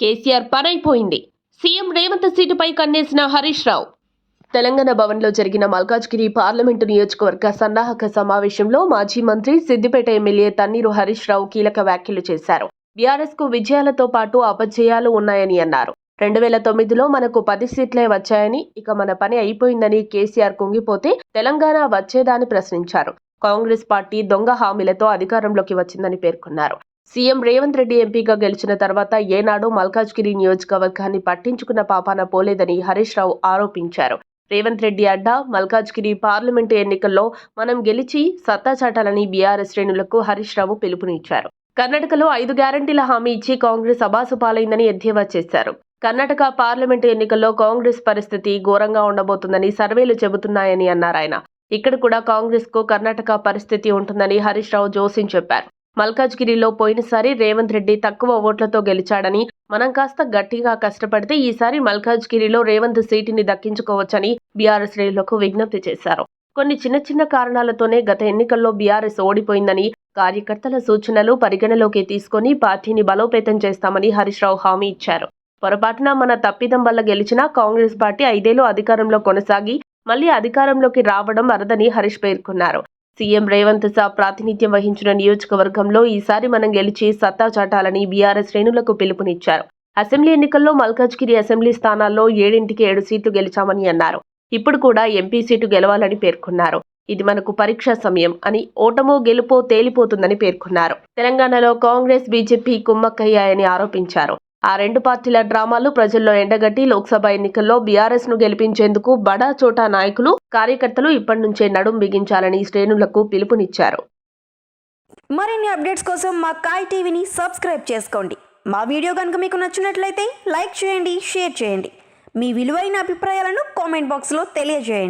KCR పనైపోయింది. CM Revanth సీటుపై కన్నేసిన Harish Rao. Telangana భవన్లో జరిగిన Malkajgiri parliament నియోజకవర్గ సన్నాహక సమావేశంలో మాజీ మంత్రి సిద్దిపేట ఎమ్మెల్యే తన్నీరు హరీష్ రావు కీలక వ్యాఖ్యలు చేశారు. బీఆర్ఎస్ కు విజయాలతో పాటు అపజయాలు ఉన్నాయని అన్నారు. 2009లో మనకు 10 సీట్లే వచ్చాయని, ఇక మన పని అయిపోయిందని కేసీఆర్ కుంగిపోతే తెలంగాణ వచ్చేదాని ప్రశ్నించారు. కాంగ్రెస్ పార్టీ దొంగ హామీలతో అధికారంలోకి వచ్చిందని పేర్కొన్నారు. సీఎం రేవంత్ రెడ్డి ఎంపీగా గెలిచిన తర్వాత ఏనాడు మల్కాజ్గిరి నియోజకవర్గాన్ని పట్టించుకున్న పాపాన పోలేదని హరీష్ రావు ఆరోపించారు. రేవంత్ రెడ్డి అడ్డా మల్కాజ్గిరి పార్లమెంటు ఎన్నికల్లో మనం గెలిచి సత్తా చాటాలని బీఆర్ఎస్ శ్రేణులకు హరీష్ రావు పిలుపునిచ్చారు. కర్ణాటకలో 5 గ్యారంటీల హామీ ఇచ్చి కాంగ్రెస్ అబాసుపాలైందని ఎద్దేవా చేశారు. కర్ణాటక పార్లమెంటు ఎన్నికల్లో కాంగ్రెస్ పరిస్థితి ఘోరంగా ఉండబోతుందని సర్వేలు చెబుతున్నాయని అన్నారు ఆయన. ఇక్కడ కూడా కాంగ్రెస్ కు కర్ణాటక పరిస్థితి ఉంటుందని హరీష్ రావు జోస్యం చెప్పారు. మల్కాజ్గిరిలో పోయినసారి రేవంత్ రెడ్డి తక్కువ ఓట్లతో గెలిచాడని, మనం కాస్త గట్టిగా కష్టపడితే ఈసారి మల్కాజ్గిరిలో రేవంత్ సీటుని దక్కించుకోవచ్చని బీఆర్ఎస్ శ్రేణులకు విజ్ఞప్తి చేశారు. కొన్ని చిన్న కారణాలతోనే గత ఎన్నికల్లో బీఆర్ఎస్ ఓడిపోయిందని, కార్యకర్తల సూచనలు పరిగణలోకి తీసుకుని పార్టీని బలోపేతం చేస్తామని హరీష్ రావు హామీ ఇచ్చారు. పొరపాటున మన తప్పిదం వల్ల గెలిచిన కాంగ్రెస్ పార్టీ 5 ఏళ్లు అధికారంలో కొనసాగి మళ్లీ అధికారంలోకి రావడం అరదని హరీష్ పేర్కొన్నారు. సీఎం రేవంత్ ప్రాతినిధ్యం వహించిన నియోజకవర్గంలో ఈసారి మనం గెలిచి సత్తా చాటాలని బీఆర్ఎస్ శ్రేణులకు పిలుపునిచ్చారు. అసెంబ్లీ ఎన్నికల్లో మల్కాజ్గిరి అసెంబ్లీ స్థానాల్లో 7కి 7 సీట్లు గెలిచామని అన్నారు. ఇప్పుడు కూడా ఎంపీ సీటు గెలవాలని పేర్కొన్నారు. ఇది మనకు పరీక్షా సమయం అని, ఓటమో గెలుపో తేలిపోతుందని పేర్కొన్నారు. తెలంగాణలో కాంగ్రెస్ బీజేపీ కుమ్మక్కయ్యాయని ఆరోపించారు. ఆ 2 పార్టీల డ్రామాలు ప్రజల్లో ఎండగట్టి లోక్సభ ఎన్నికల్లో బీఆర్ఎస్ ను గెలిపించేందుకు బడా చోటా నాయకులు, కార్యకర్తలు ఇప్పటి నుంచే నడుం బిగించాలని శ్రేణులకు పిలుపునిచ్చారు. మరిన్ని అప్డేట్స్ కోసం మా కాయ్ టీవీని సబ్స్క్రైబ్ చేసుకోండి. మా వీడియో కనుక మీకు నచ్చినట్లయితే లైక్ చేయండి, షేర్ చేయండి. మీ విలువైన అభిప్రాయాలను కామెంట్ బాక్స్లో తెలియజేయండి.